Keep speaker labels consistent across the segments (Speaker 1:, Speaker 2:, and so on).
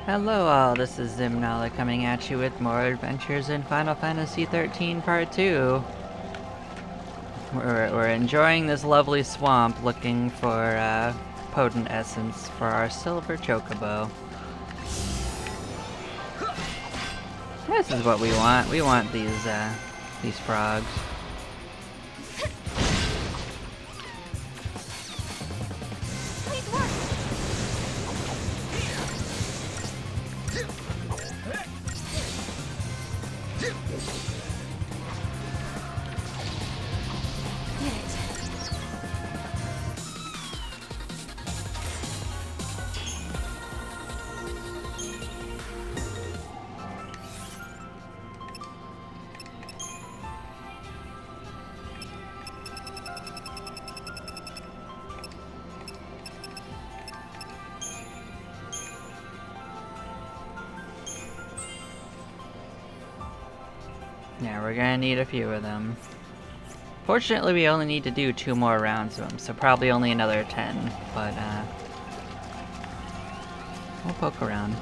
Speaker 1: Hello all, this is Zimnala coming at you with more adventures in Final Fantasy XIII Part 2. We're enjoying this lovely swamp looking for potent essence for our silver chocobo. This is what we want. We want these frogs. Yeah, we're gonna need a few of them. Fortunately, we only need to do 2 more rounds of them, so probably only another 10, but we'll poke around.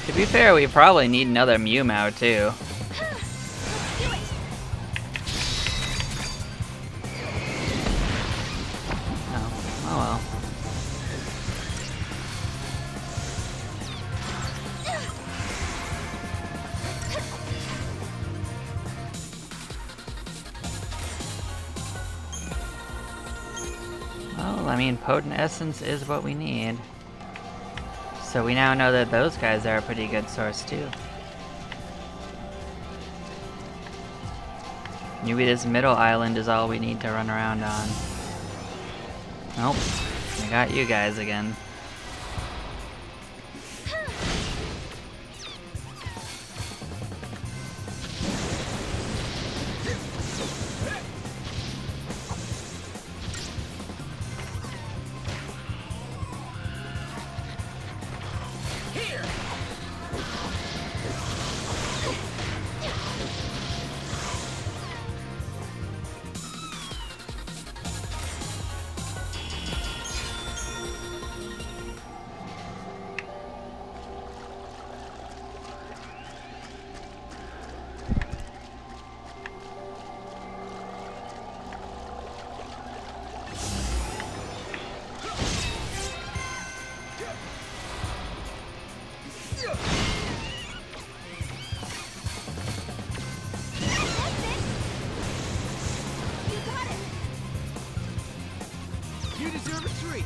Speaker 1: To be fair, we probably need another Mew Mao too. Oh well. Well, I mean, potent essence is what we need. So we now know that those guys are a pretty good source too. Maybe this middle island is all we need to run around on. Nope, I got you guys again.
Speaker 2: You deserve a treat.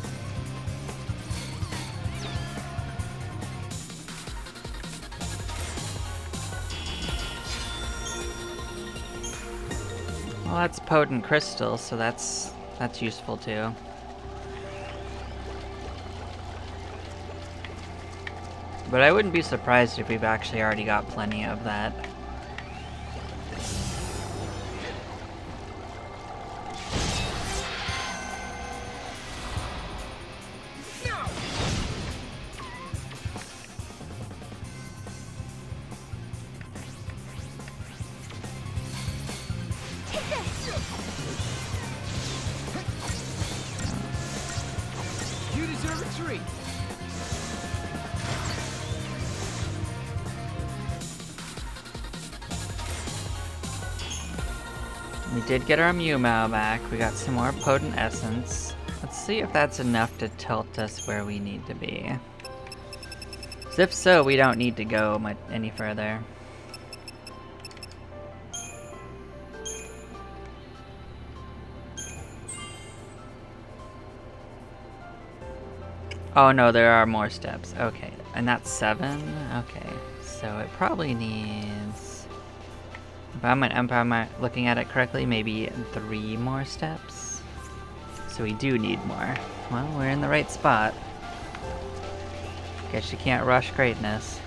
Speaker 1: Well, that's potent crystal, so that's useful too. But I wouldn't be surprised if we've actually already got plenty of that.
Speaker 2: You deserve a treat.
Speaker 1: We did get our Mew Mao back. We got some more potent essence. Let's see if that's enough to tilt us where we need to be. 'Cause if so, we don't need to go much any further. Oh no, there are more steps. Okay, and that's 7? Okay, so it probably needs... If I'm looking at it correctly, maybe 3 more steps? So we do need more. Well, we're in the right spot. Guess you can't rush greatness.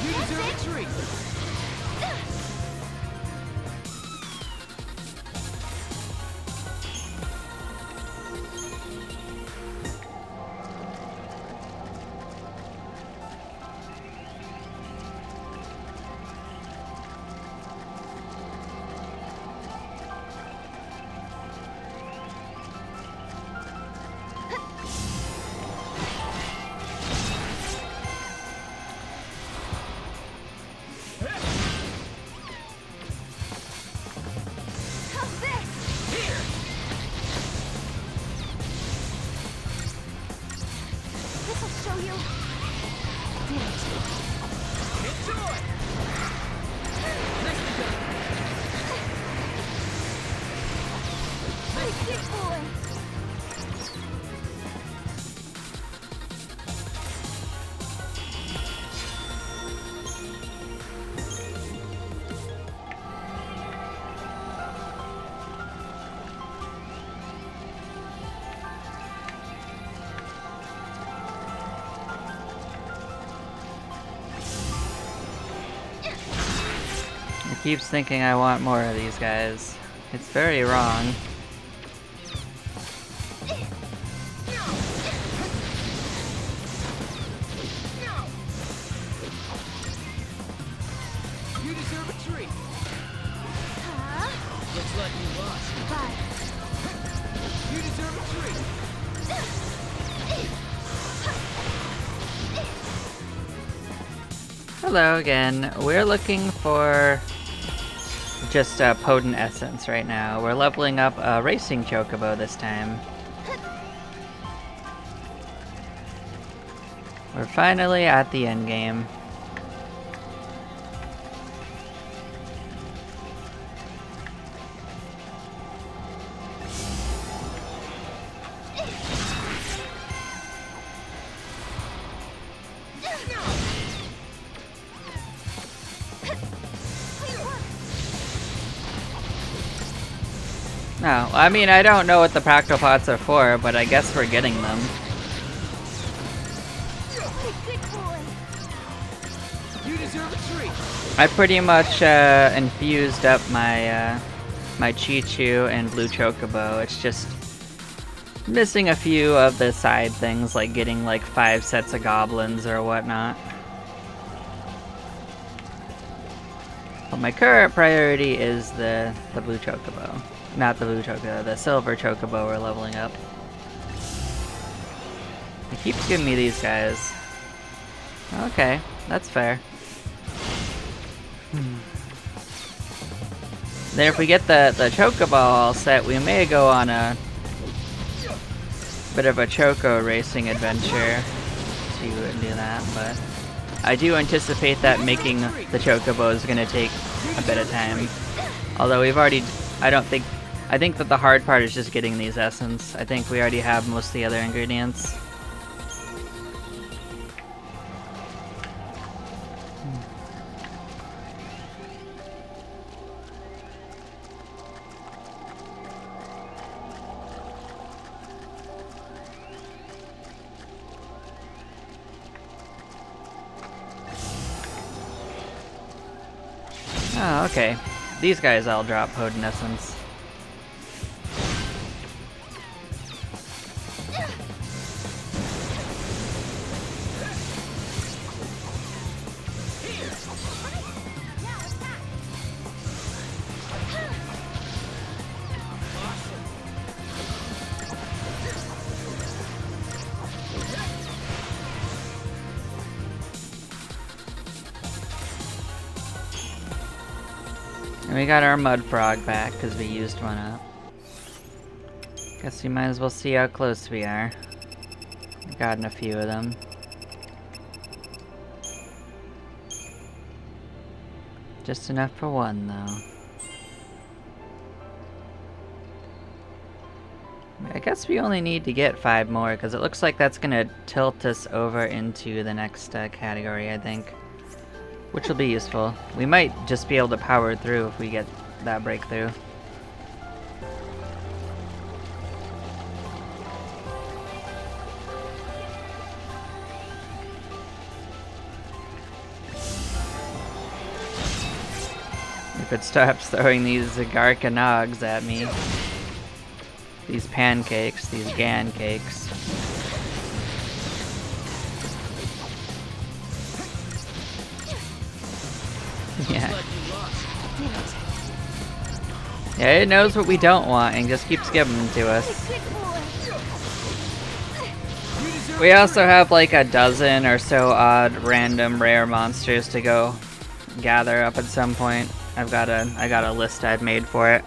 Speaker 2: You deserve a treat.
Speaker 1: It keeps thinking I want more of these guys. It's very wrong.
Speaker 2: You deserve a treat. Looks like you lost. You deserve a treat.
Speaker 1: Hello again. We're looking for just a potent essence right now. We're leveling up a racing chocobo this time. We're finally at the end game. No, I mean, I don't know what the Practical Pots are for, but I guess we're getting them.
Speaker 2: You deserve a treat.
Speaker 1: I pretty much infused up my my Chi-Chu and Blue Chocobo. It's just missing a few of the side things, like getting like 5 sets of goblins or whatnot. But my current priority is the Blue Chocobo. Not the Blue Chocobo, the Silver Chocobo we're leveling up. It keeps giving me these guys. Okay, that's fair. Then if we get the Chocobo all set, we may go on a bit of a Choco racing adventure to do that, but I do anticipate that making the Chocobo is going to take a bit of time. Although we've already, I think that the hard part is just getting these essence. I think we already have most of the other ingredients. Oh, okay. These guys all drop potent essence. And we got our mud frog back because we used one up. Guess we might as well see how close we are. We've gotten a few of them. Just enough for one, though. I guess we only need to get 5 more, because it looks like that's going to tilt us over into the next category, I think. Which will be useful. We might just be able to power through if we get that breakthrough. If it stops throwing these Garkanogs at me. These pancakes, these Gan cakes. Yeah. Yeah, it knows what we don't want and just keeps giving them to us. We also have like a dozen or so odd random rare monsters to go gather up at some point. I got a list I've made for it.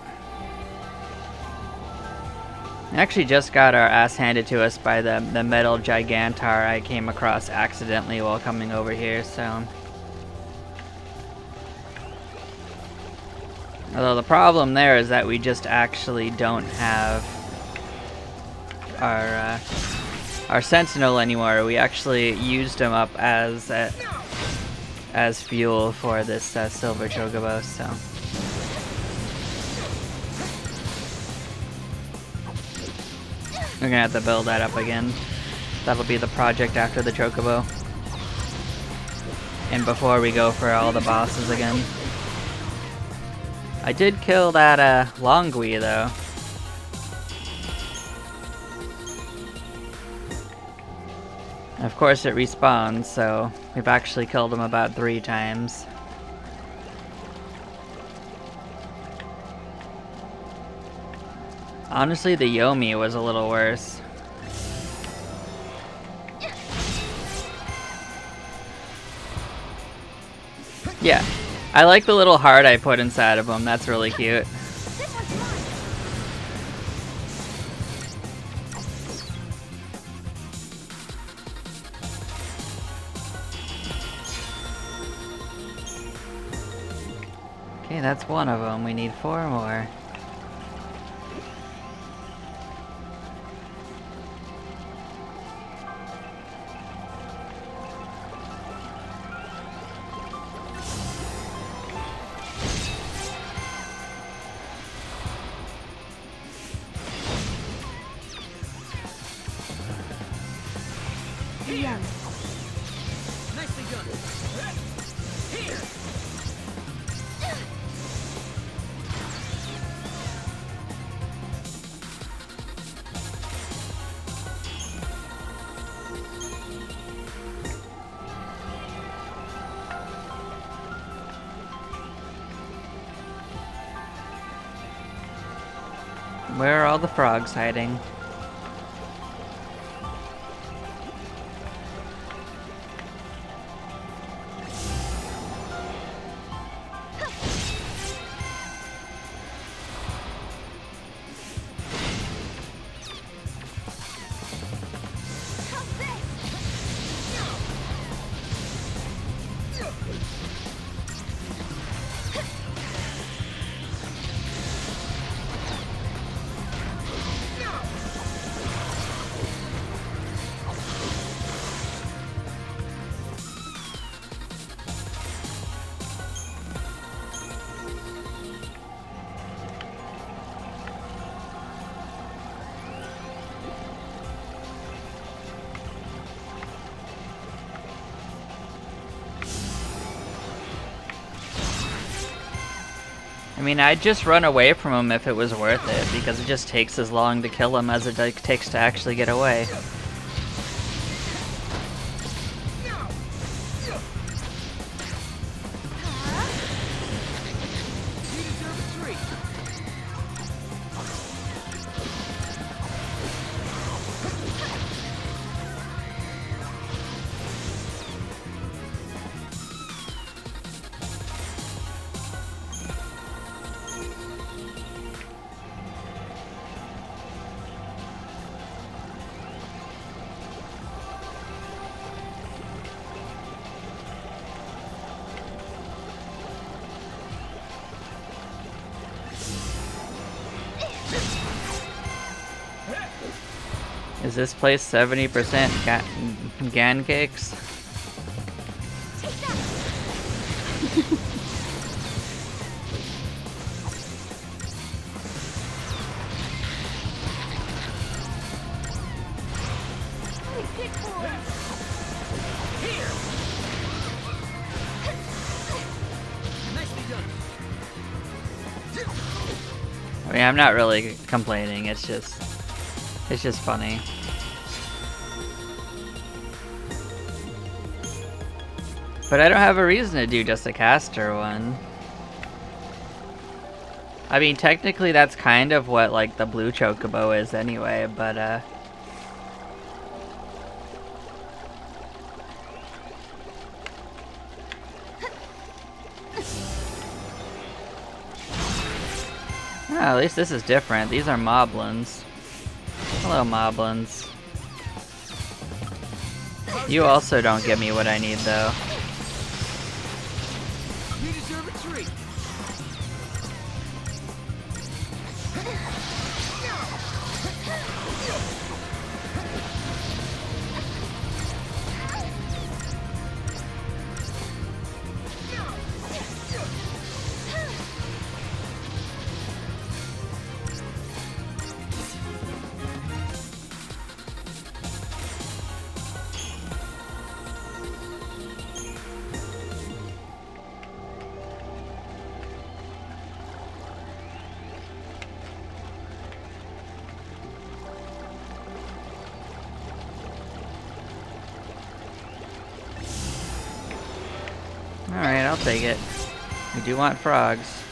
Speaker 1: I actually just got our ass handed to us by the metal Gigantar I came across accidentally while coming over here, so. Although the problem there is that we just actually don't have our Sentinel anymore. We actually used him up as fuel for this silver Chocobo, so. We're gonna have to build that up again. That'll be the project after the Chocobo. And before we go for all the bosses again. I did kill that Longui though. Of course it respawns, so we've actually killed him about 3 times. Honestly, the Yomi was a little worse. Yeah, I like the little heart I put inside of him. That's really cute. Okay, that's one of them. We need 4 more.
Speaker 2: Here. Nicely done. Here.
Speaker 1: Where are all the frogs hiding? I mean, I'd just run away from him if it was worth it, because it just takes as long to kill him as it takes to actually get away. Is this place 70% GAN cakes?
Speaker 3: Take that.
Speaker 2: Here. Nicely done.
Speaker 1: I mean, I'm not really complaining. It's just funny. But I don't have a reason to do just a caster one. I mean, technically that's kind of what like the blue Chocobo is anyway, but at least this is different. These are moblins. Hello, moblins. You also don't give me what I need, though.
Speaker 2: You deserve a treat.
Speaker 1: Alright, I'll take it. We do want frogs.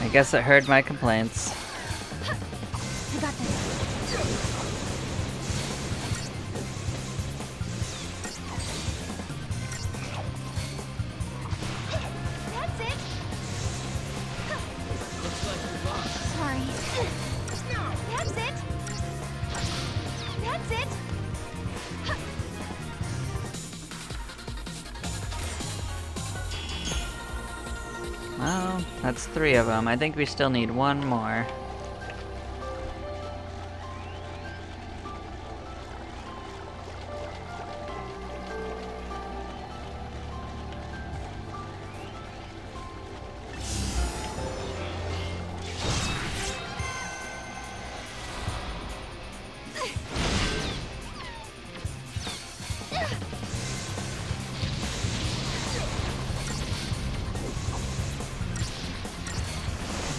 Speaker 1: I guess it heard my complaints.
Speaker 3: I got this. That's it.
Speaker 2: Looks like you're lost.
Speaker 3: Sorry. That's it. That's it.
Speaker 1: Well, that's 3 of them. I think we still need 1 more.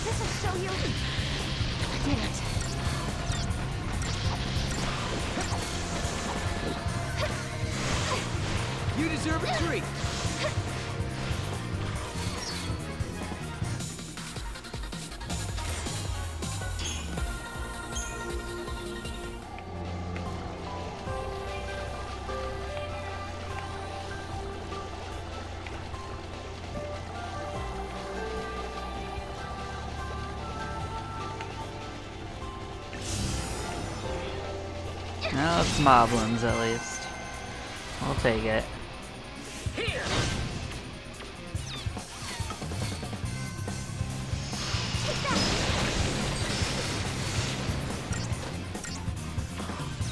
Speaker 3: This'll show you. I did it.
Speaker 2: You deserve a treat.
Speaker 1: Well, it's moblins at least. We'll take it.
Speaker 2: Here.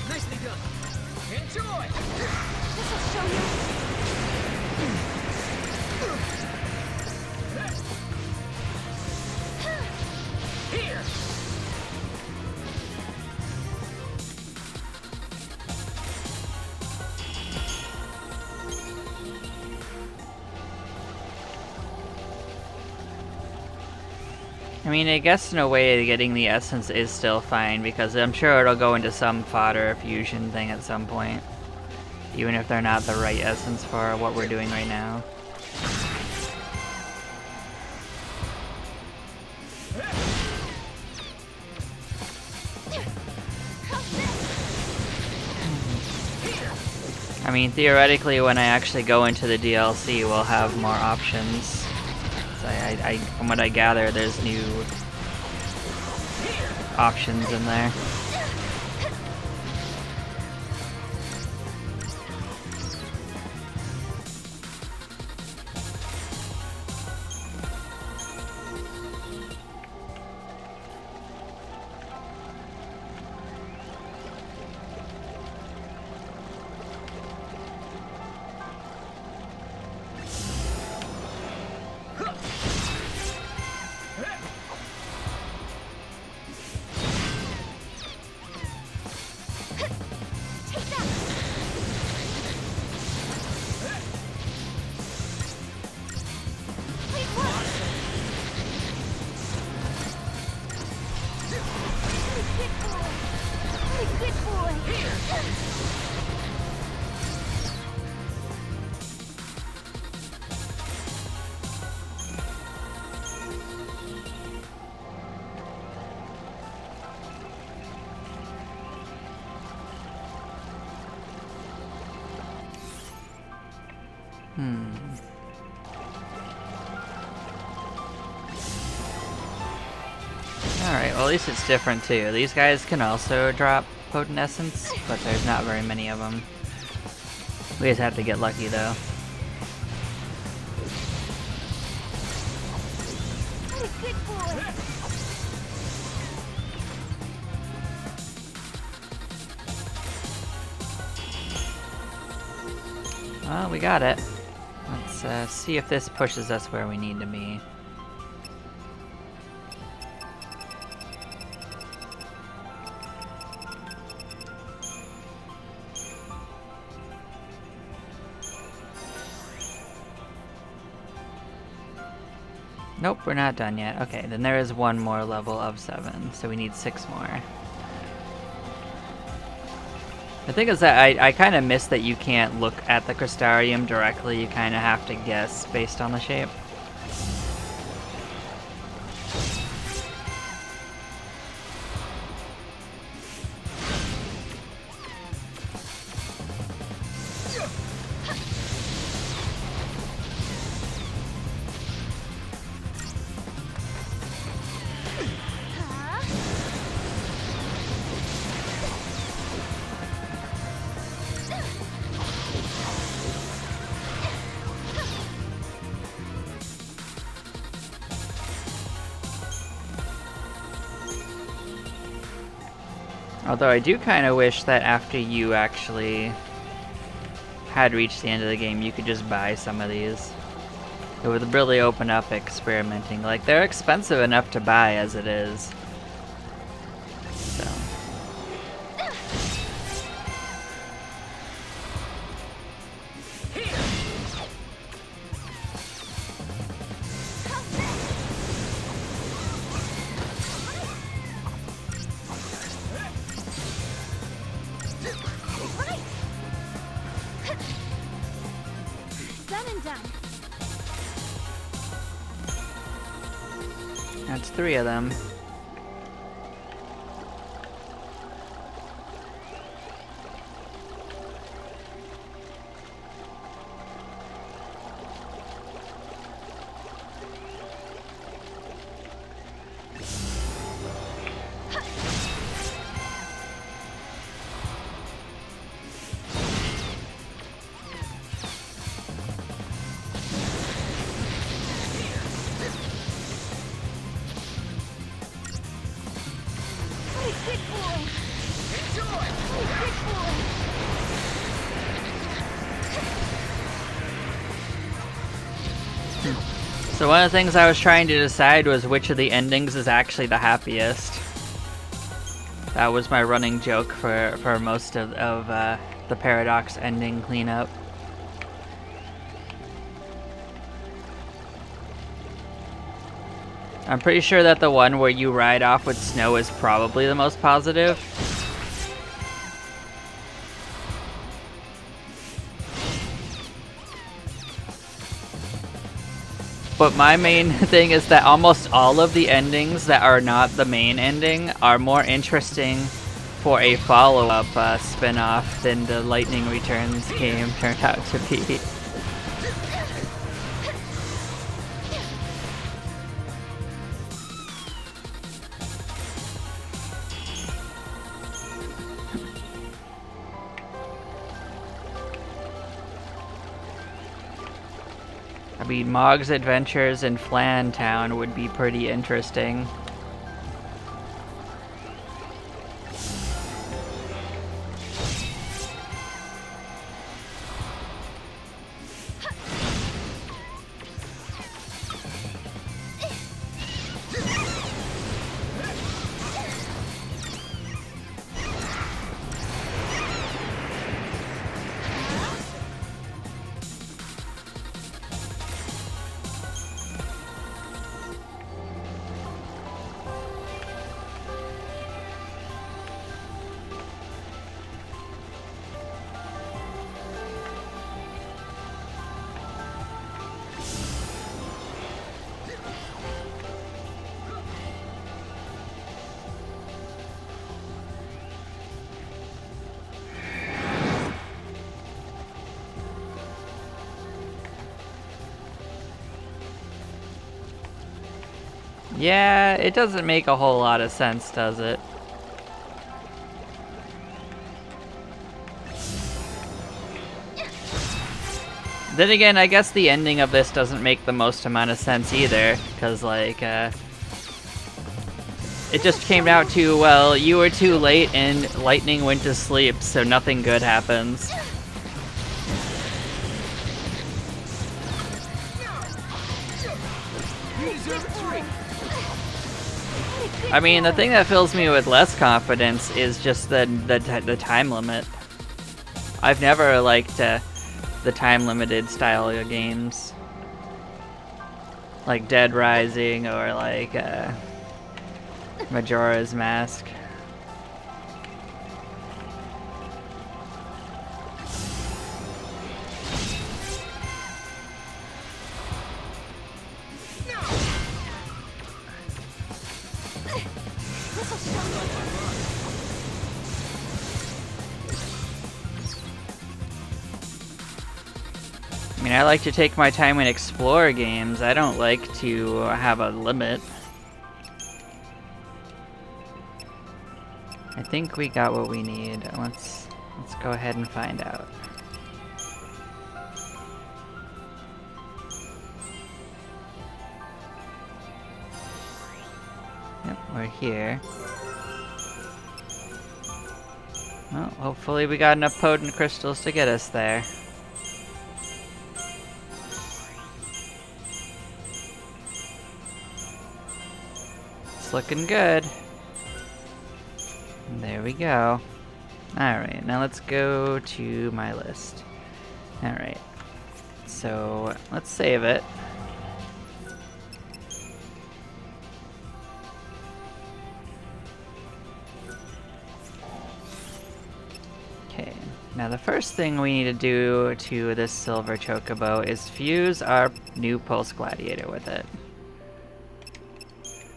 Speaker 2: Nicely done. Enjoy.
Speaker 3: This'll show you.
Speaker 2: Here.
Speaker 1: I mean, I guess in a way getting the essence is still fine because I'm sure it'll go into some fodder fusion thing at some point. Even if they're not the right essence for what we're doing right now. I mean, theoretically, when I actually go into the DLC, we'll have more options. So from what I gather, there's new options in there. Alright, well at least it's different too. These guys can also drop Potent Essence, but there's not very many of them. We just have to get lucky though.
Speaker 3: Good boy.
Speaker 1: Well, we got it. Let's see if this pushes us where we need to be. Nope, we're not done yet. Okay, then there is one more level of 7, so we need 6 more. The thing is that I kind of miss that you can't look at the Crystarium directly, you kind of have to guess based on the shape. Although I do kind of wish that after you actually had reached the end of the game, you could just buy some of these. It would really open up experimenting. Like, they're expensive enough to buy as it is. So.
Speaker 3: Done and done.
Speaker 1: That's 3 of them.
Speaker 3: Good boy.
Speaker 2: Enjoy!
Speaker 3: Good boy.
Speaker 1: So one of the things I was trying to decide was which of the endings is actually the happiest. That was my running joke for most of the Paradox ending cleanup. I'm pretty sure that the one where you ride off with snow is probably the most positive. But my main thing is that almost all of the endings that are not the main ending are more interesting for a follow-up spin-off than the Lightning Returns game turned out to be. I mean, Mog's adventures in Flan Town would be pretty interesting. Yeah, it doesn't make a whole lot of sense, does it? Then again, I guess the ending of this doesn't make the most amount of sense either, because, like, it just came out to, well, you were too late and lightning went to sleep, so nothing good happens.
Speaker 2: You deserve a treat.
Speaker 1: I mean, the thing that fills me with less confidence is just the time limit. I've never liked the time-limited style of games. Like Dead Rising or like Majora's Mask. I mean, I like to take my time and explore games. I don't like to have a limit. I think we got what we need. Let's go ahead and find out. Yep, we're here. Well, hopefully we got enough potent crystals to get us there. It's looking good. There we go. Alright, now let's go to my list. Alright. So, let's save it. Okay, now the first thing we need to do to this silver chocobo is fuse our new pulse gladiator with it.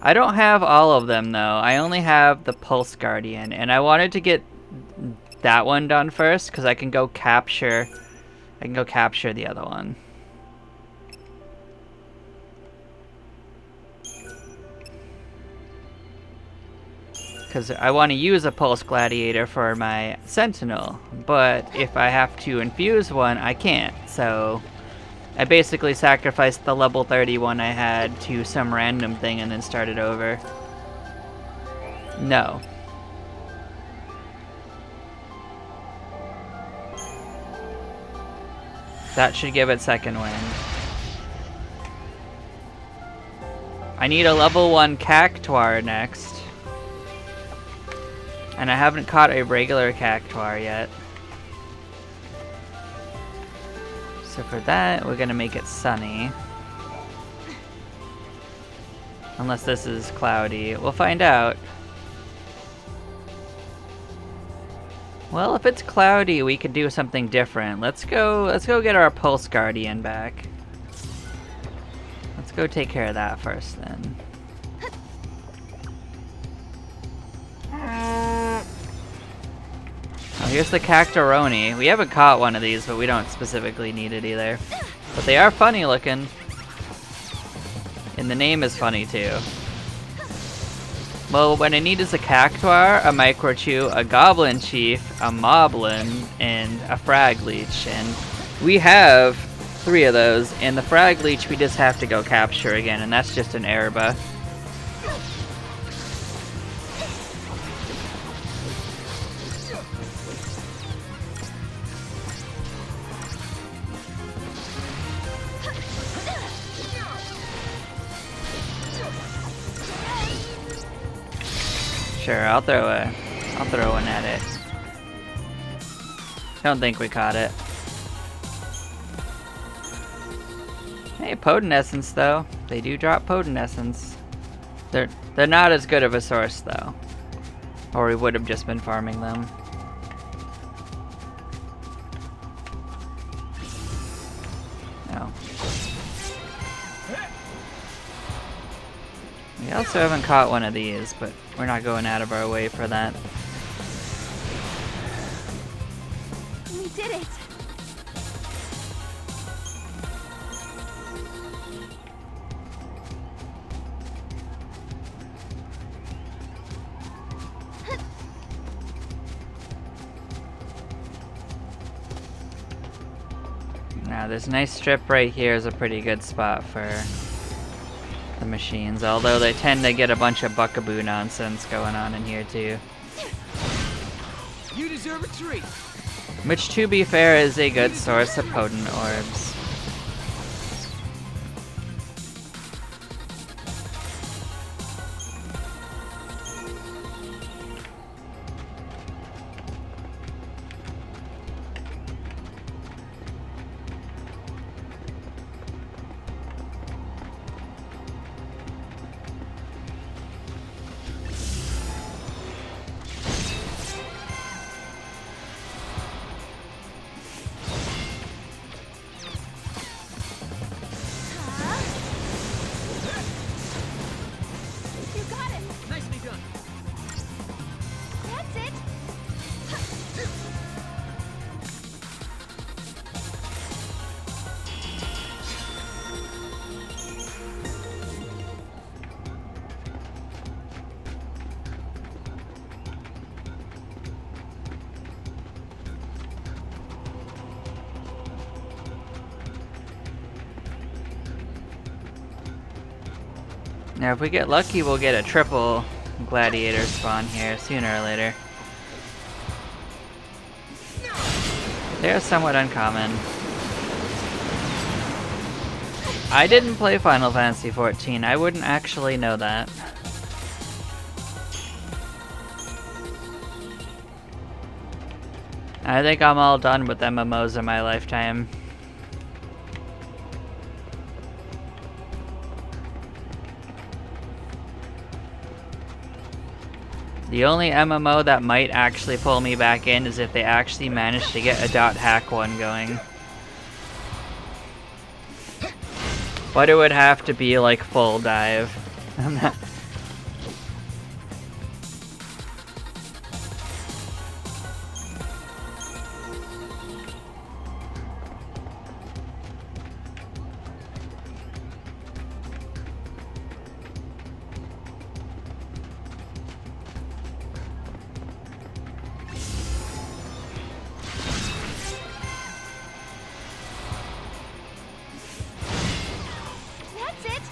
Speaker 1: I don't have all of them though. I only have the Pulse Guardian, and I wanted to get that one done first because I can go capture the other one. Because I want to use a Pulse Gladiator for my Sentinel, but if I have to infuse one, I can't. So I basically sacrificed the level 31 I had to some random thing and then started over. No. That should give it second wind. I need a level 1 Cactuar next. And I haven't caught a regular Cactuar yet. So for that, we're gonna make it sunny. Unless this is cloudy. We'll find out. Well, if it's cloudy, we could do something different. Let's go get our Pulse Guardian back. Let's go take care of that first then. Oh, here's the Cacturoni. We haven't caught one of these, but we don't specifically need it either. But they are funny looking. And the name is funny too. Well, what I need is a Cactuar, a Microchew, a Goblin Chief, a Moblin, and a Frag Leech. And we have 3 of those, and the Frag Leech we just have to go capture again, and that's just an Erba. Sure, I'll throw one at it. Don't think we caught it. Hey, Potent Essence though. They do drop Potent Essence. They're not as good of a source though. Or we would have just been farming them. No. We also haven't caught one of these, but we're not going out of our way for that.
Speaker 3: We did it.
Speaker 1: This nice strip right here is a pretty good spot for the machines, although they tend to get a bunch of buckaboo nonsense going on in here too.
Speaker 2: You deserve a treat.
Speaker 1: Which, to be fair, is a good source of potent orbs.
Speaker 3: You got it.
Speaker 2: Nicely done.
Speaker 3: That's it.
Speaker 1: Now, if we get lucky, we'll get a triple gladiator spawn here sooner or later. They're somewhat uncommon. I didn't play Final Fantasy XIV. I wouldn't actually know that. I think I'm all done with MMOs in my lifetime. The only MMO that might actually pull me back in is if they actually manage to get a .hack one going. But it would have to be like full dive. I'm not.
Speaker 3: That's it.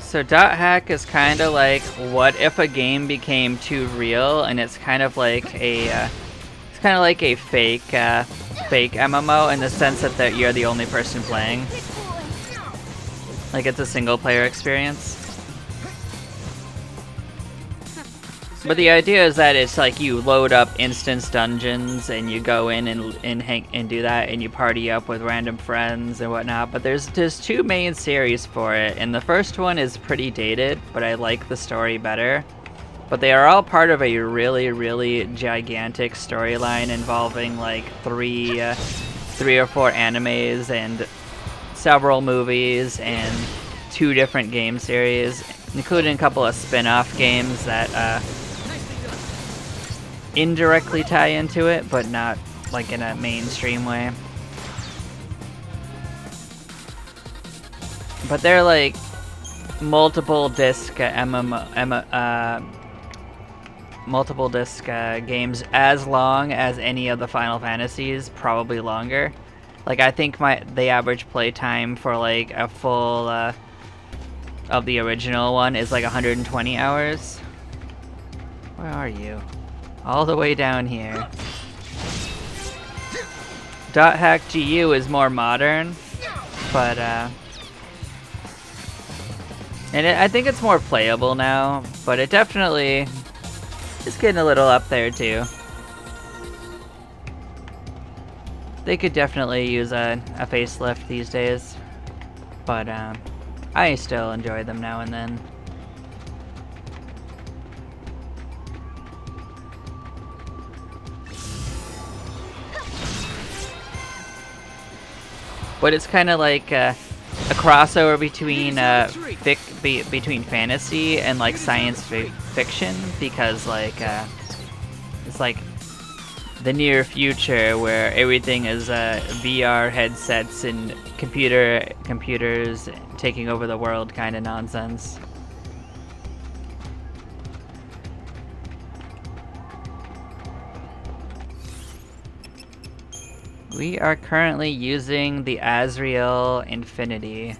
Speaker 1: So .hack is kind of like, what if a game became too real, and it's kind of like a fake fake MMO in the sense that you're the only person playing.
Speaker 3: Big boy.
Speaker 1: Like it's a single player experience. But the idea is that it's like you load up instance dungeons and you go in and do that, and you party up with random friends and whatnot. But there's two main series for it, and the first one is pretty dated, but I like the story better. But they are all part of a really, really gigantic storyline involving like three or four animes and several movies and 2 different game series, including a couple of spin-off games that indirectly tie into it, but not like in a mainstream way. But they're like multiple disc multiple disc games, as long as any of the Final Fantasies, probably longer. Like I think the average play time for like a full of the original one is like 120 hours. Where are you? All the way down here. .hack GU is more modern, but I think it's more playable now, but it definitely is getting a little up there too. They could definitely use a facelift these days, but I still enjoy them now and then. But it's kind of like a crossover between between fantasy and like science fiction, because like it's like the near future where everything is VR headsets and computers taking over the world kind of nonsense. We are currently using the Azrael Infinity.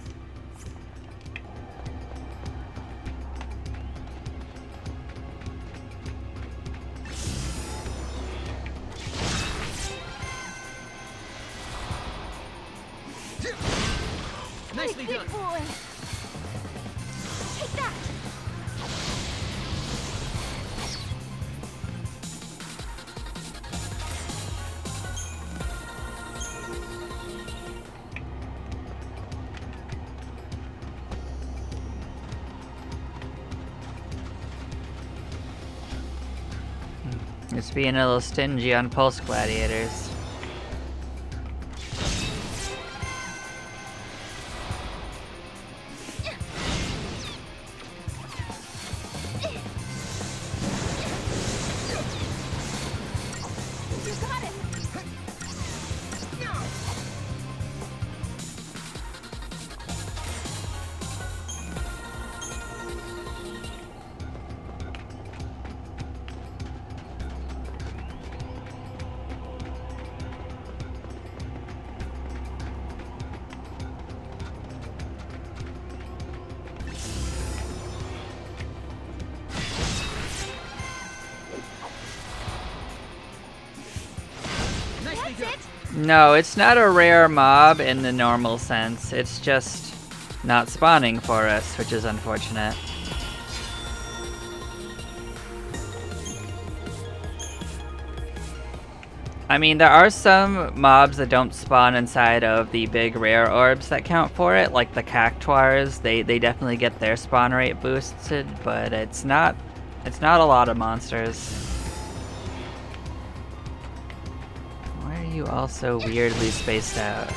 Speaker 2: Nicely
Speaker 3: Big
Speaker 2: done.
Speaker 3: boy. Take that.
Speaker 1: Just being a little stingy on pulse gladiators.
Speaker 3: You got him.
Speaker 2: Nicely
Speaker 3: That's
Speaker 2: done.
Speaker 3: it.
Speaker 1: No, it's not a rare mob in the normal sense. It's just not spawning for us, which is unfortunate. I mean, there are some mobs that don't spawn inside of the big rare orbs that count for it, like the cactuars. They definitely get their spawn rate boosted, but it's not a lot of monsters. Why are you all so weirdly spaced out?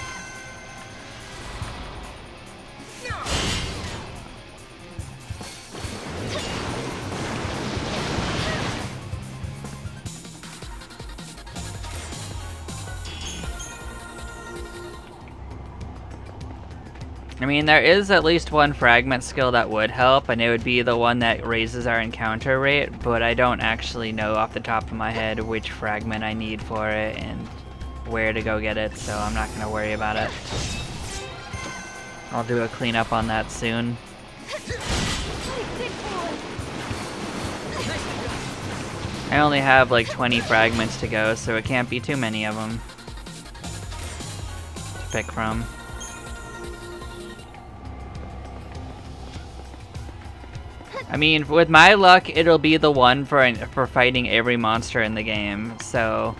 Speaker 1: I mean, there is at least one fragment skill that would help, and it would be the one that raises our encounter rate, but I don't actually know off the top of my head which fragment I need for it and where to go get it, so I'm not going to worry about it. I'll do a cleanup on that soon.
Speaker 3: Big boy.
Speaker 1: I only have like 20 fragments to go, so it can't be too many of them to pick from. I mean, with my luck, it'll be the one for fighting every monster in the game, so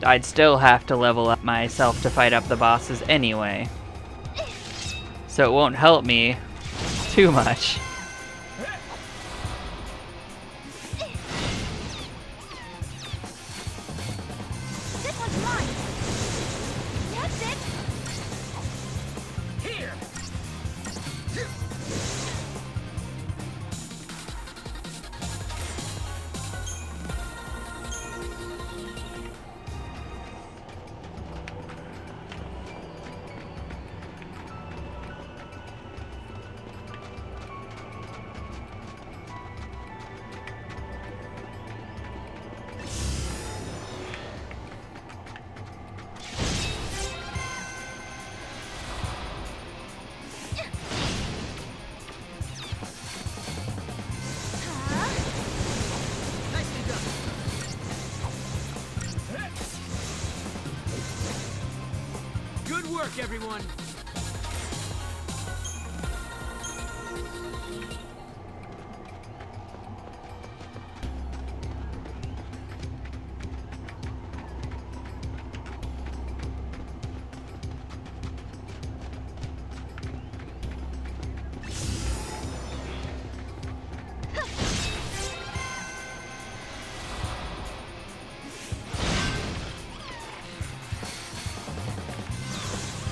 Speaker 1: I'd still have to level up myself to fight up the bosses anyway. So it won't help me too much.
Speaker 3: This one's mine. That's it.
Speaker 2: Here.
Speaker 3: Huh?
Speaker 2: Nicely done. Good work, everyone.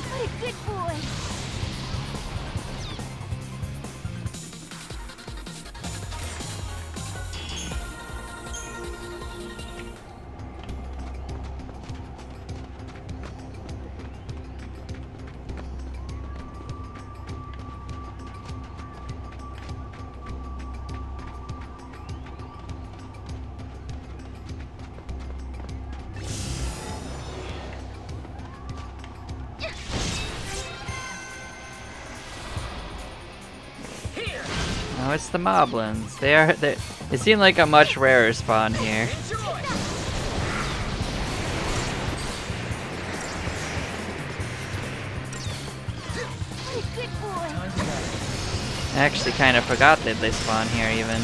Speaker 3: What a good
Speaker 1: Oh, it's the moblins. They seem like a much rarer spawn here.
Speaker 2: Enjoy!
Speaker 3: What a good boy.
Speaker 1: I actually kind of forgot that they spawn here even.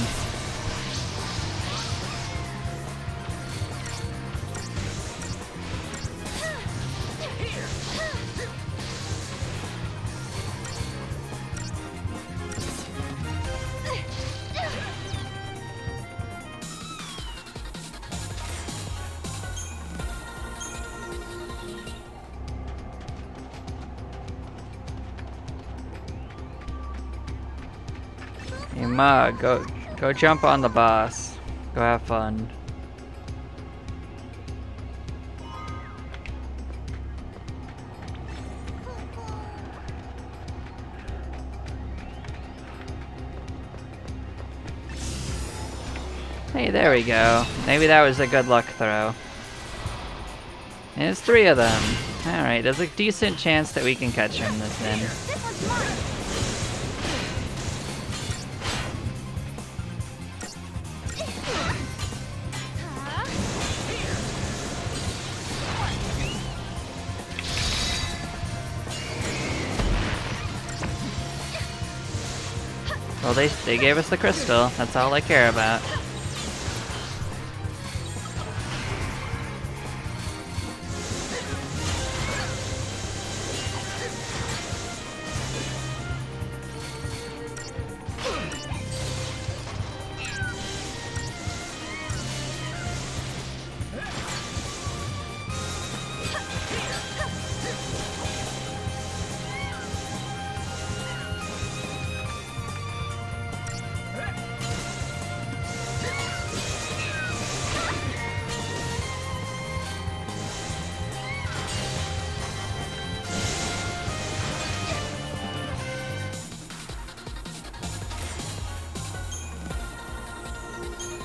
Speaker 1: Hey Ma, go jump on the boss. Go have fun. Hey, there we go. Maybe that was a good luck throw. And it's 3 of them. Alright, there's a decent chance that we can catch him this then.
Speaker 3: This one's mine. Huh?
Speaker 1: Well, they gave us the crystal. That's all I care about.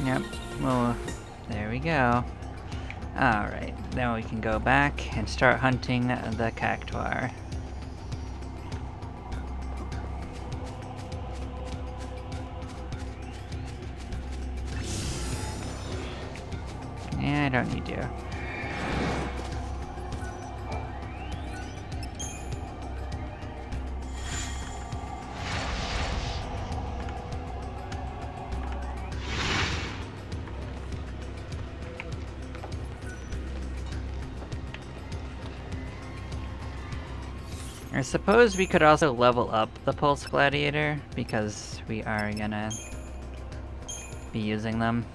Speaker 1: Yep, well, there we go. Alright, now we can go back and start hunting the cactuar. Yeah, I don't need to. I suppose we could also level up the Pulse Gladiator, because we are gonna be using them.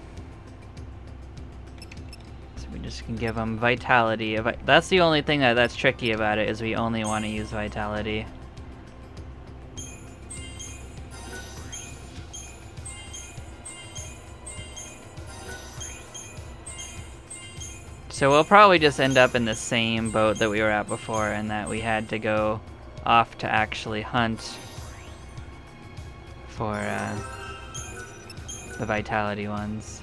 Speaker 1: So we just can give them Vitality. That's the only thing that's tricky about it, is we only want to use Vitality. So we'll probably just end up in the same boat that we were at before, and that we had to go off to actually hunt for the Vitality ones.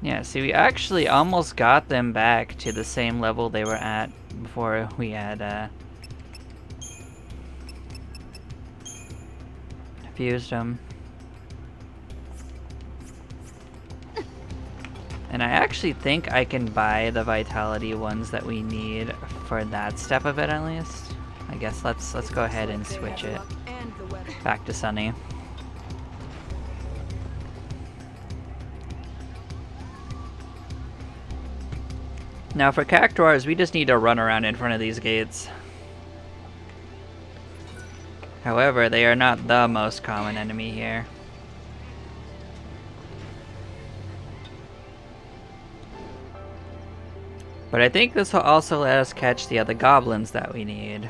Speaker 1: Yeah, see, we actually almost got them back to the same level they were at before we had fused them. And I actually think I can buy the Vitality ones that we need for that step of it at least. I guess let's go ahead and switch it back to Sunny. Now for cactuars, we just need to run around in front of these gates. However, they are not the most common enemy here. But I think this will also let us catch the other goblins that we need.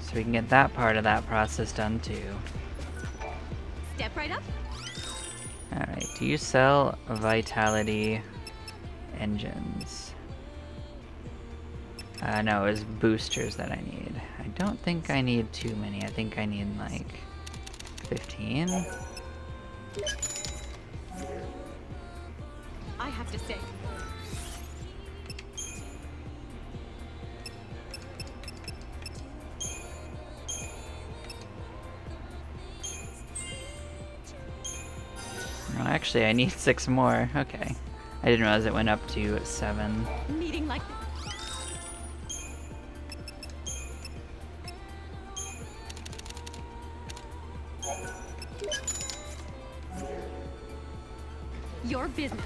Speaker 1: So we can get that part of that process done too.
Speaker 3: Step right up.
Speaker 1: Alright, do you sell vitality engines? No, it was boosters that I need. I don't think I need too many. I think I need like 15.
Speaker 3: I have to say.
Speaker 1: Oh, actually, I need 6 more. Okay. I didn't realize it went up to 7.
Speaker 3: Meeting like this. Your business.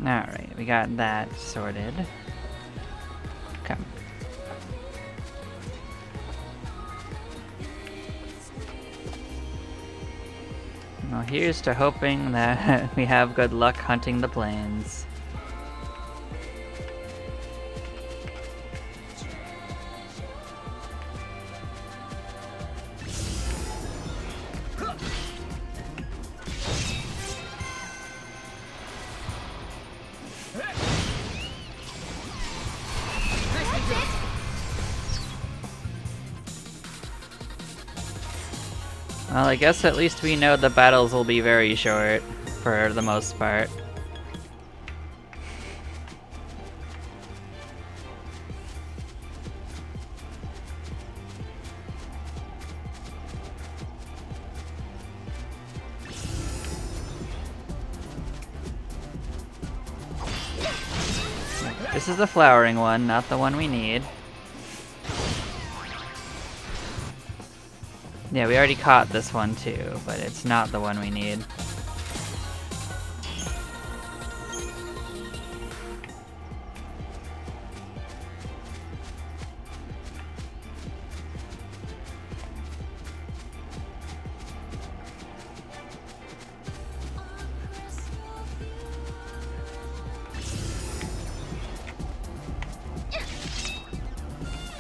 Speaker 1: Alright, we got that sorted. Come. Well, here's to hoping that we have good luck hunting the plains.
Speaker 2: Nicely done.
Speaker 1: Well, I guess at least we know the battles will be very short, for the most part. This is the flowering one, not the one we need. Yeah, we already caught this one too, but it's not the one we need.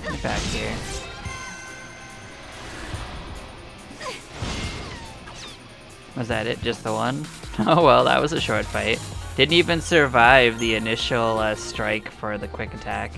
Speaker 1: Get back here. Was that it? Just the one? Oh well, that was a short fight. Didn't even survive the initial strike for the quick attack.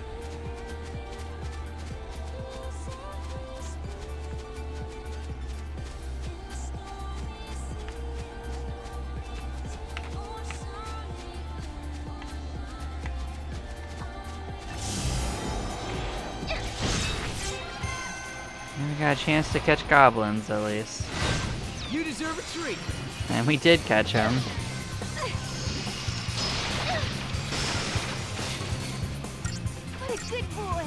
Speaker 1: We got a chance to catch goblins at least.
Speaker 2: You deserve a treat.
Speaker 1: And we did catch them.
Speaker 3: What a good boy.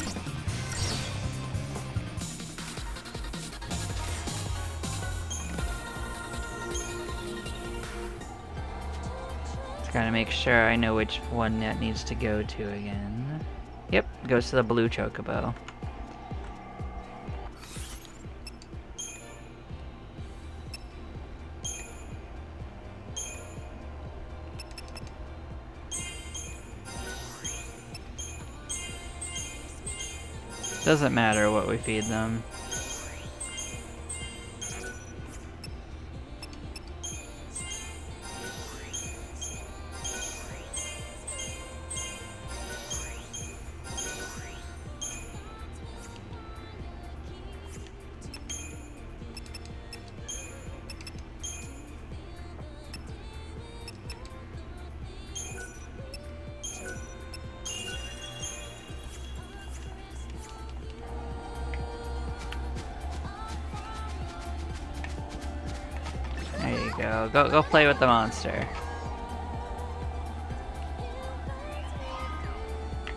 Speaker 1: Just gotta make sure I know which one that needs to go to again. Yep, goes to the blue chocobo. Doesn't matter what we feed them. There you go. Go play with the monster.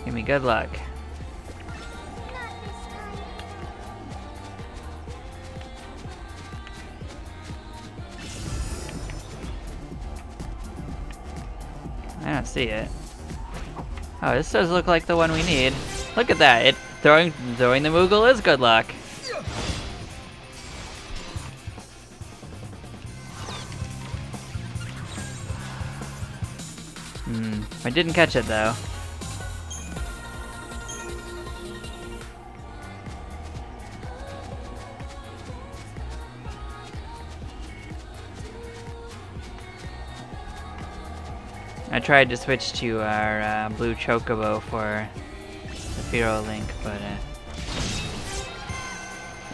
Speaker 1: Give me good luck. I don't see it. Oh, this does look like the one we need. Look at that! Throwing the Moogle is good luck. I didn't catch it though. I tried to switch to our blue Chocobo for the Firo Link, but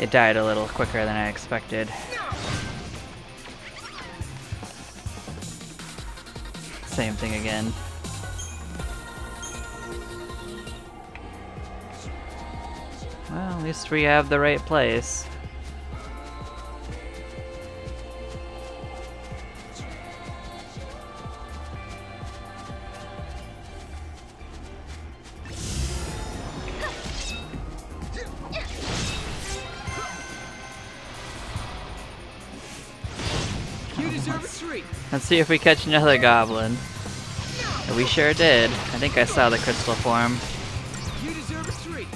Speaker 1: it died a little quicker than I expected. Same thing again. Well, at least we have the right place.
Speaker 2: You deserve a treat.
Speaker 1: Let's see if we catch another goblin. We sure did. I think I saw the crystal form.
Speaker 2: You deserve a treat.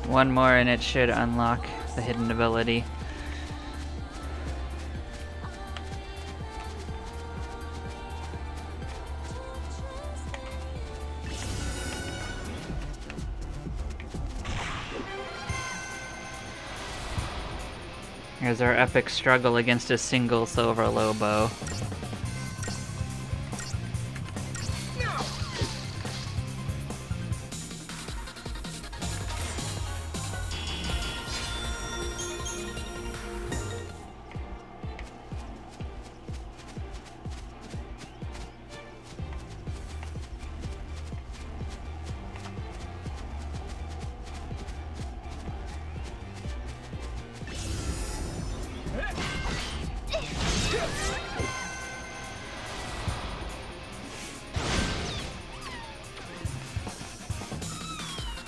Speaker 1: One more and it should unlock the hidden ability. Here's our epic struggle against a single silver Lobo.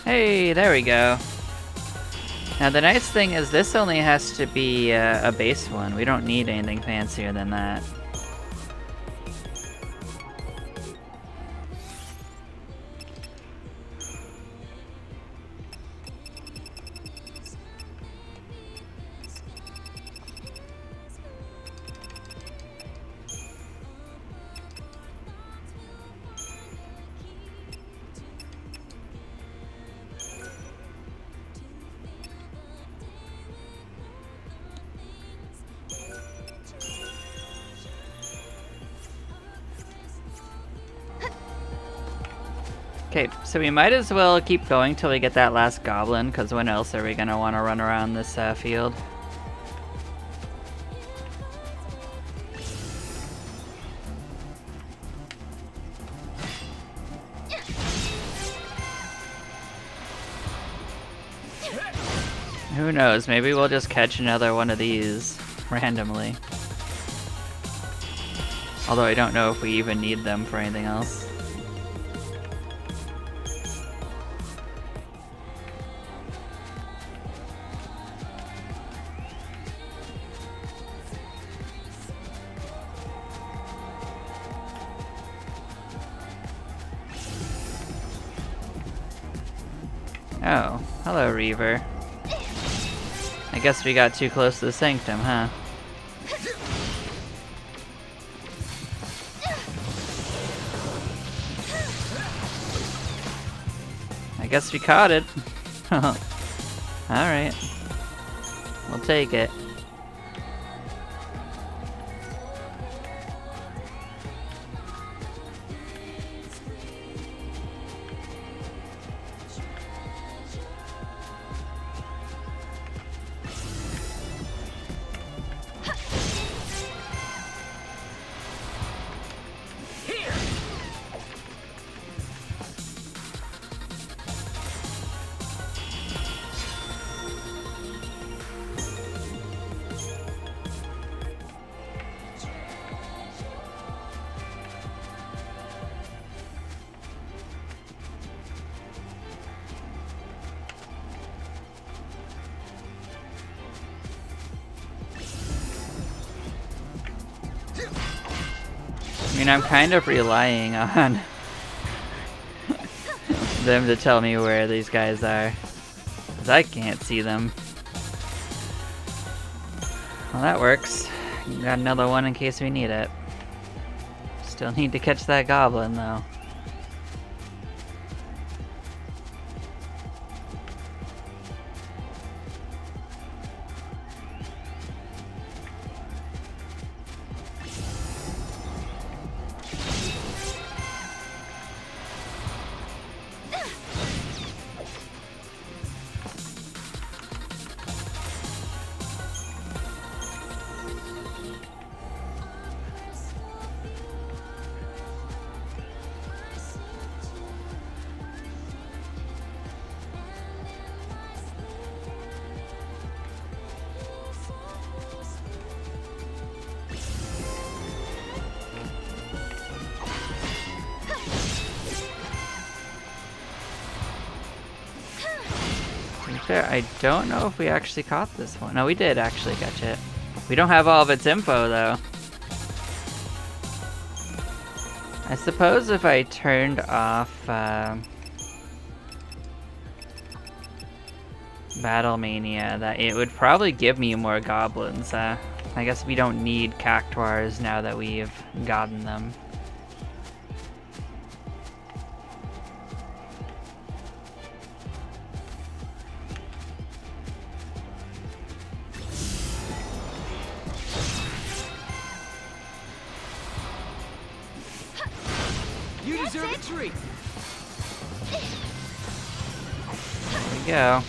Speaker 1: Hey, there we go. Now the nice thing is this only has to be a base one. We don't need anything fancier than that. Okay, so we might as well keep going till we get that last goblin, because when else are we going to want to run around this field? Who knows, maybe we'll just catch another one of these randomly. Although I don't know if we even need them for anything else. Oh, hello, Reaver. I guess we got too close to the sanctum, huh? I guess we caught it. Alright. We'll take it. I mean, I'm kind of relying on them to tell me where these guys are, 'cause I can't see them. Well, that works. Got another one in case we need it. Still need to catch that goblin, though. I don't know if we actually caught this one. No, we did actually catch it. We don't have all of its info, though. I suppose if I turned off Battle Mania, that it would probably give me more goblins. I guess we don't need cactuars now that we've gotten them.
Speaker 2: You deserve a treat.
Speaker 1: There we go.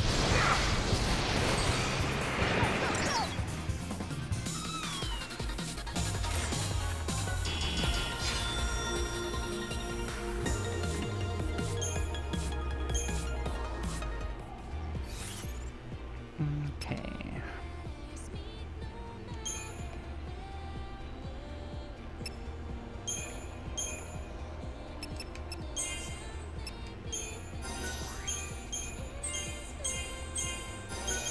Speaker 1: Okay.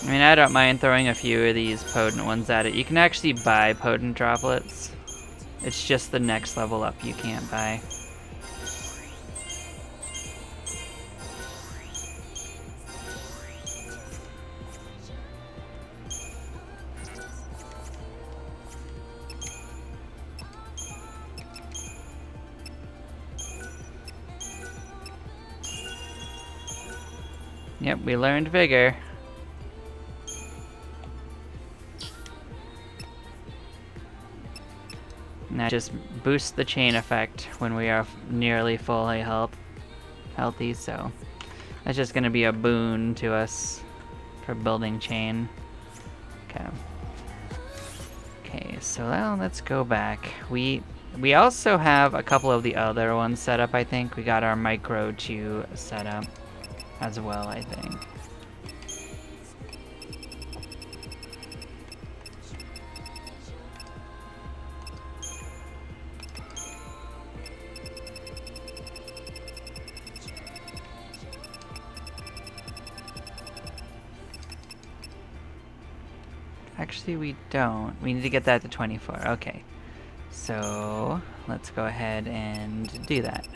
Speaker 1: I mean, I don't mind throwing a few of these potent ones at it. You can actually buy potent droplets. It's just the next level up you can't buy. Yep, we learned Vigor. And that just boosts the chain effect when we are nearly fully healthy, so that's just gonna be a boon to us for building chain. Okay. Okay, so well, let's go back. We also have a couple of the other ones set up, I think. We got our micro 2 set up as well, I think. Actually, we don't. We need to get that to 24. Okay. So, let's go ahead and do that.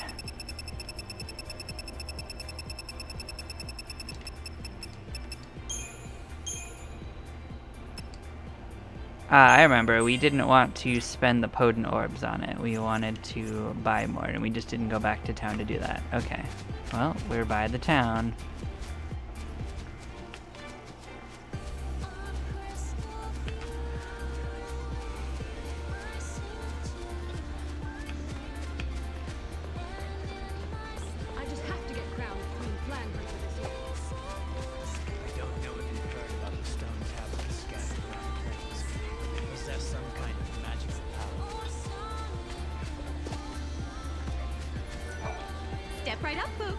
Speaker 1: I remember, we didn't want to spend the potent orbs on it. We wanted to buy more, and we just didn't go back to town to do that. Okay. Well, we're by the town.
Speaker 3: I just have to get crowned Queen Flanders this year.
Speaker 4: I don't know if you've heard about the stone tablets scattered around the place. They possess some kind of magical power.
Speaker 3: Step right up, Boop.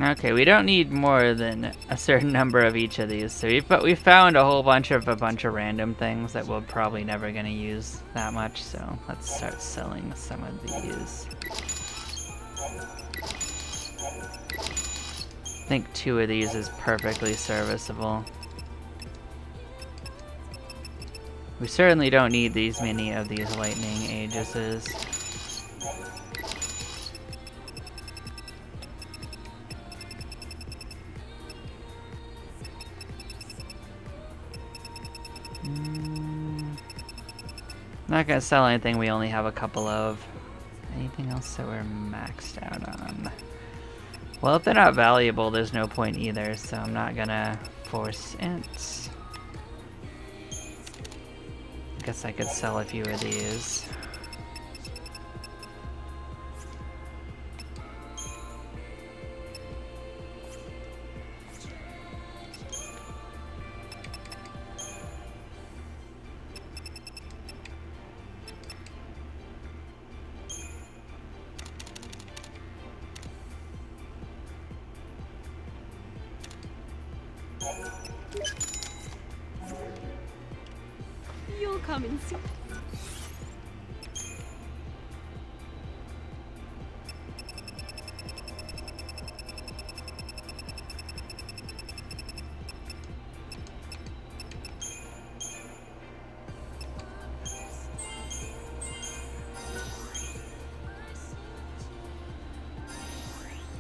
Speaker 1: Okay, we don't need more than a certain number of each of these. So we found a whole bunch of random things that we're probably never gonna use that much. So let's start selling some of these. I think 2 of these is perfectly serviceable. We certainly don't need these many of these lightning aegises. Not gonna sell anything we only have a couple of. Anything else that we're maxed out on? Well, if they're not valuable, there's no point either, so I'm not gonna force it. Guess I could sell a few of these.
Speaker 3: You'll come and see.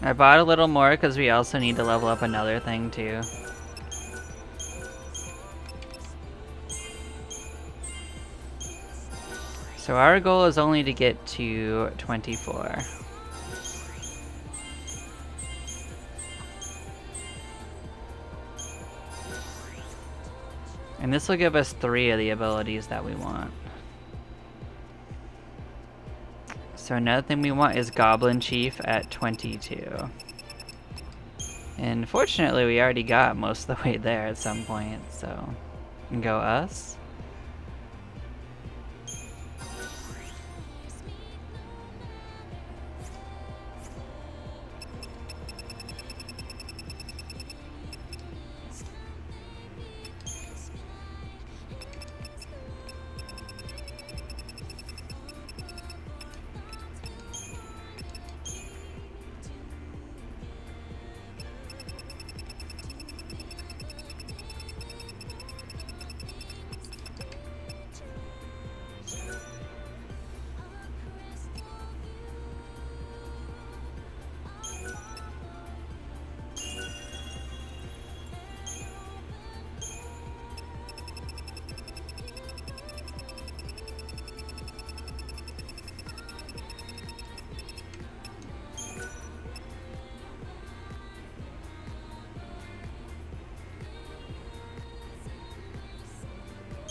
Speaker 1: I bought a little more because we also need to level up another thing too. So our goal is only to get to 24. And this will give us 3 of the abilities that we want. So another thing we want is Goblin Chief at 22. And fortunately we already got most of the way there at some point, so we can go us.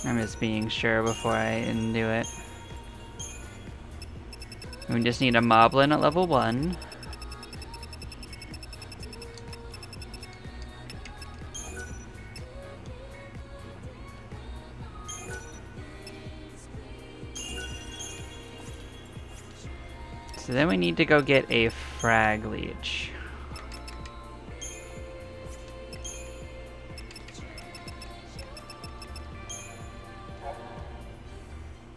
Speaker 1: I'm just being sure before I do it. We just need a Moblin at level 1. So then we need to go get a Frag Leech.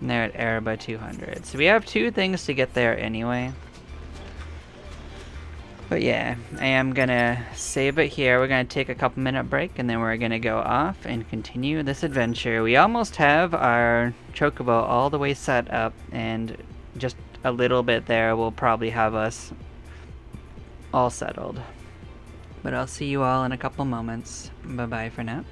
Speaker 1: And they're at Erba 200. So we have 2 things to get there anyway. But yeah, I am gonna save it here. We're gonna take a couple minute break and then we're gonna go off and continue this adventure. We almost have our Chocobo all the way set up, and just a little bit there will probably have us all settled. But I'll see you all in a couple moments. Bye bye for now.